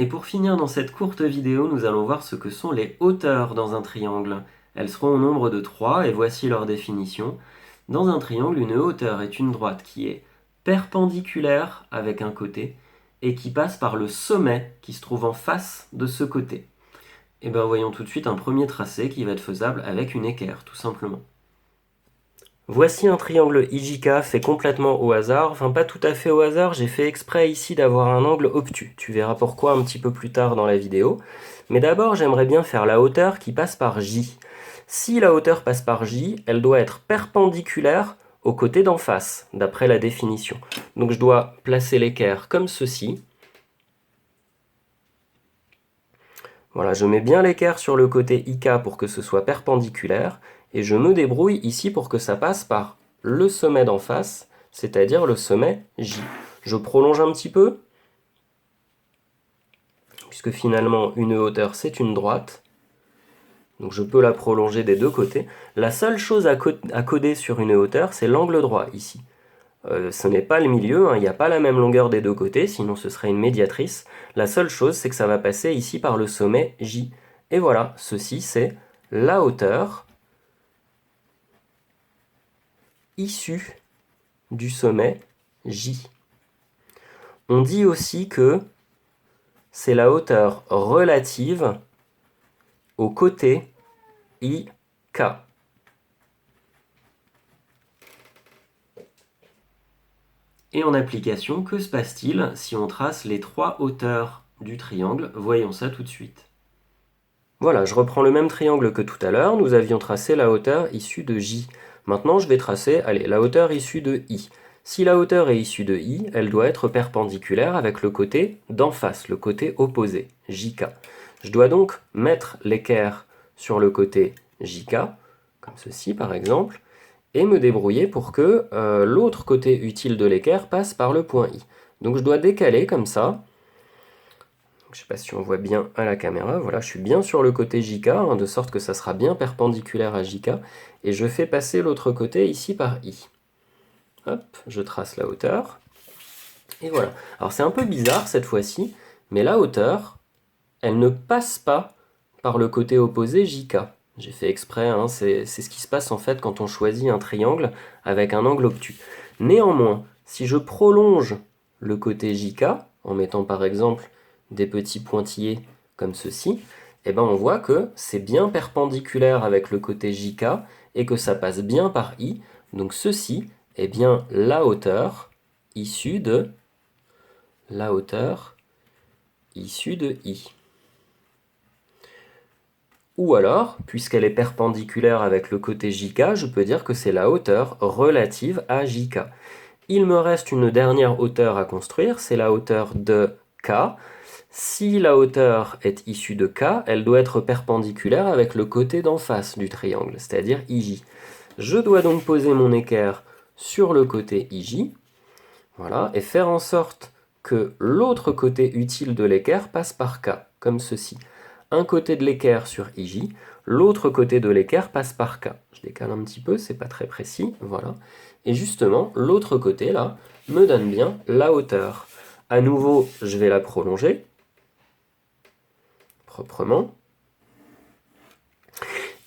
Et pour finir dans cette courte vidéo, nous allons voir ce que sont les hauteurs dans un triangle. Elles seront au nombre de 3 et voici leur définition. Dans un triangle, une hauteur est une droite qui est perpendiculaire avec un côté et qui passe par le sommet qui se trouve en face de ce côté. Et bien voyons tout de suite un premier tracé qui va être faisable avec une équerre, tout simplement. Voici un triangle IJK fait complètement au hasard, enfin pas tout à fait au hasard, j'ai fait exprès ici d'avoir un angle obtus. Tu verras pourquoi un petit peu plus tard dans la vidéo. Mais d'abord j'aimerais bien faire la hauteur qui passe par J. Si la hauteur passe par J, elle doit être perpendiculaire au côté d'en face, d'après la définition. Donc je dois placer l'équerre comme ceci. Voilà, je mets bien l'équerre sur le côté IK pour que ce soit perpendiculaire, et je me débrouille ici pour que ça passe par le sommet d'en face, c'est-à-dire le sommet J. Je prolonge un petit peu, puisque finalement une hauteur c'est une droite, donc je peux la prolonger des deux côtés. La seule chose à coder sur une hauteur, c'est l'angle droit ici. Ce n'est pas le milieu, hein, il n'y a pas la même longueur des deux côtés, sinon ce serait une médiatrice. La seule chose, c'est que ça va passer ici par le sommet J. Et voilà, ceci c'est la hauteur issue du sommet J. On dit aussi que c'est la hauteur relative au côté IK. Et en application, que se passe-t-il si on trace les 3 hauteurs du triangle? Voyons ça tout de suite. Voilà, je reprends le même triangle que tout à l'heure, nous avions tracé la hauteur issue de J. Maintenant, je vais tracer, la hauteur issue de I. Si la hauteur est issue de I, elle doit être perpendiculaire avec le côté d'en face, le côté opposé, JK. Je dois donc mettre l'équerre sur le côté JK, comme ceci par exemple, et me débrouiller pour que l'autre côté utile de l'équerre passe par le point I. Donc je dois décaler comme ça. Je ne sais pas si on voit bien à la caméra. Voilà, je suis bien sur le côté JK, hein, de sorte que ça sera bien perpendiculaire à JK. Et je fais passer l'autre côté ici par I. Hop, je trace la hauteur. Et voilà. Alors c'est un peu bizarre cette fois-ci, mais la hauteur, elle ne passe pas par le côté opposé JK. J'ai fait exprès, hein, c'est ce qui se passe en fait quand on choisit un triangle avec un angle obtus. Néanmoins, si je prolonge le côté JK, en mettant par exemple des petits pointillés comme ceci, eh ben on voit que c'est bien perpendiculaire avec le côté JK et que ça passe bien par I. Donc ceci est bien la hauteur issue de I. Ou alors, puisqu'elle est perpendiculaire avec le côté JK, je peux dire que c'est la hauteur relative à JK. Il me reste une dernière hauteur à construire, c'est la hauteur de K. Si la hauteur est issue de K, elle doit être perpendiculaire avec le côté d'en face du triangle, c'est-à-dire IJ. Je dois donc poser mon équerre sur le côté IJ, voilà, et faire en sorte que l'autre côté utile de l'équerre passe par K, comme ceci. Un côté de l'équerre sur IJ, l'autre côté de l'équerre passe par K. Je décale un petit peu, c'est pas très précis, voilà. Et justement, l'autre côté, là, me donne bien la hauteur. À nouveau, je vais la prolonger, proprement.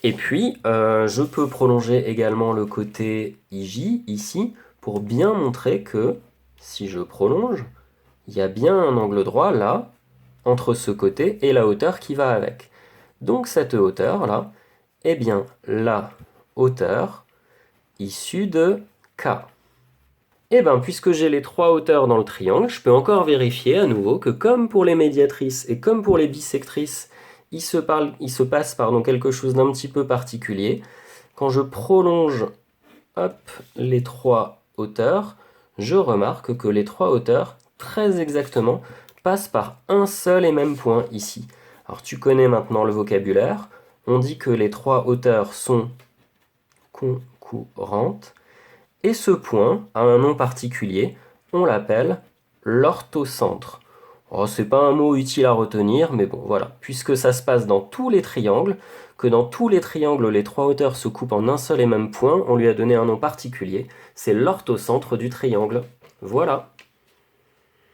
Et puis, je peux prolonger également le côté IJ, ici, pour bien montrer que, si je prolonge, il y a bien un angle droit, là, entre ce côté et la hauteur qui va avec. Donc cette hauteur-là est bien la hauteur issue de K. Et bien, puisque j'ai les 3 hauteurs dans le triangle, je peux encore vérifier à nouveau que comme pour les médiatrices et comme pour les bisectrices, il se passe quelque chose d'un petit peu particulier. Quand je prolonge les 3 hauteurs, je remarque que les 3 hauteurs, très exactement, passent par un seul et même point ici. Alors tu connais maintenant le vocabulaire, on dit que les 3 hauteurs sont concurrentes, et ce point a un nom particulier, on l'appelle l'orthocentre. Oh, c'est pas un mot utile à retenir, mais bon voilà, puisque ça se passe dans tous les triangles, que dans tous les triangles les 3 hauteurs se coupent en un seul et même point, on lui a donné un nom particulier, c'est l'orthocentre du triangle. Voilà.